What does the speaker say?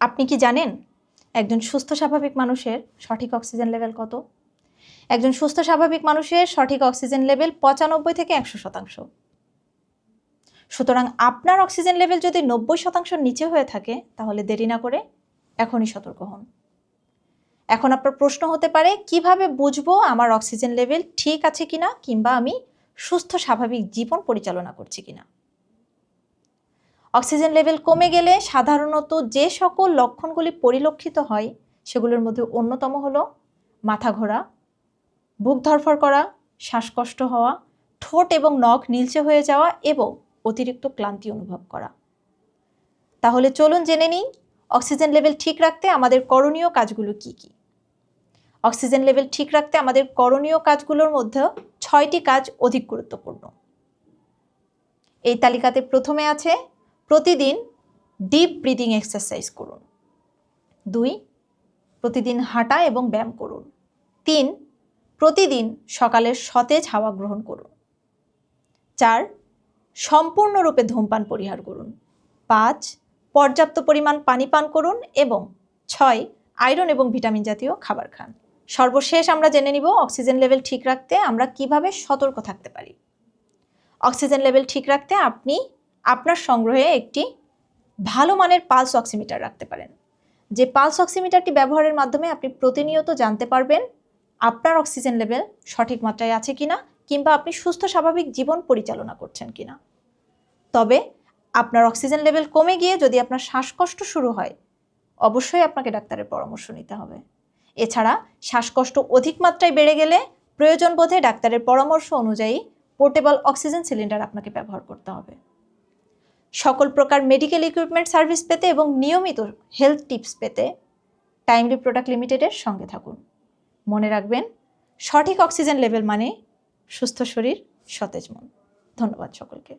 আপনি কি জানেন একজন সুস্থ স্বাভাবিক মানুষের সঠিক অক্সিজেন লেভেল কত? একজন সুস্থ স্বাভাবিক মানুষের সঠিক অক্সিজেন লেভেল 95 থেকে 100%। সুতরাং আপনার অক্সিজেন লেভেল যদি 90% নিচে হয়ে থাকে তাহলে দেরি না করে এখনই সতর্ক হন। এখন আপনার প্রশ্ন হতে পারে, কিভাবে বুঝবো আমার অক্সিজেন লেভেল ঠিক আছে কিনা, কিংবা আমি সুস্থ স্বাভাবিক জীবন পরিচালনা করছি কিনা। অক্সিজেন লেভেল কমে গেলে সাধারণত যে সকল লক্ষণগুলি পরিলক্ষিত হয় সেগুলোর মধ্যে অন্যতম হলো মাথা ঘোরা, বুক ধড়ফড় করা, শ্বাসকষ্ট হওয়া, ঠোঁট এবং নখ নীলচে হয়ে যাওয়া এবং অতিরিক্ত ক্লান্তি অনুভব করা। তাহলে চলুন জেনে নিই অক্সিজেন লেভেল ঠিক রাখতে আমাদের করণীয় কাজগুলো কি কি। অক্সিজেন লেভেল ঠিক রাখতে আমাদের করণীয় কাজগুলোর মধ্যে 6টি কাজ অধিক গুরুত্বপূর্ণ। এই তালিকাতে প্রথমে আছে প্রতিদিন ডিপ ব্রিদিং এক্সারসাইজ করুন। 2, প্রতিদিন হাঁটা এবং ব্যায়াম করুন। 3, প্রতিদিন সকালের সতেজ হাওয়া গ্রহণ করুন। 4, সম্পূর্ণরূপে ধূমপান পরিহার করুন। 5, পর্যাপ্ত পরিমাণ পানি পান করুন এবং 6, আয়রন এবং ভিটামিন জাতীয় খাবার খান। সর্বশেষ আমরা জেনে নিব অক্সিজেন লেভেল ঠিক রাখতে আমরা কিভাবে সতর্ক থাকতে পারি। অক্সিজেন লেভেল ঠিক রাখতে আপনি আপনার সংগ্রহে একটি ভালো মানের পালস অক্সিমিটার রাখতে পারেন। যে পালস অক্সিমিটারটি ব্যবহারের মাধ্যমে আপনি প্রতিনিয়ত জানতে পারবেন আপনার অক্সিজেন লেভেল সঠিক মাত্রায় আছে কিনা, কিংবা আপনি সুস্থ স্বাভাবিক জীবন পরিচালনা করছেন কিনা। তবে আপনার অক্সিজেন লেভেল কমে গিয়ে যদি আপনার শ্বাসকষ্ট শুরু হয়, অবশ্যই আপনাকে ডাক্তারের পরামর্শ নিতে হবে। এছাড়া শ্বাসকষ্ট অধিক মাত্রায় বেড়ে গেলে প্রয়োজন বোধে ডাক্তারের পরামর্শ অনুযায়ী পোর্টেবল অক্সিজেন সিলিন্ডার আপনাকে ব্যবহার করতে হবে। সকল প্রকার মেডিকেল ইকুইপমেন্ট সার্ভিস পেতে এবং নিয়মিত হেলথ টিপস পেতে টাইমলি প্রোডাক্ট লিমিটেডের সঙ্গে থাকুন। মনে রাখবেন, সঠিক অক্সিজেন লেভেল মানে সুস্থ শরীর, সতেজ মন। ধন্যবাদ সকলকে।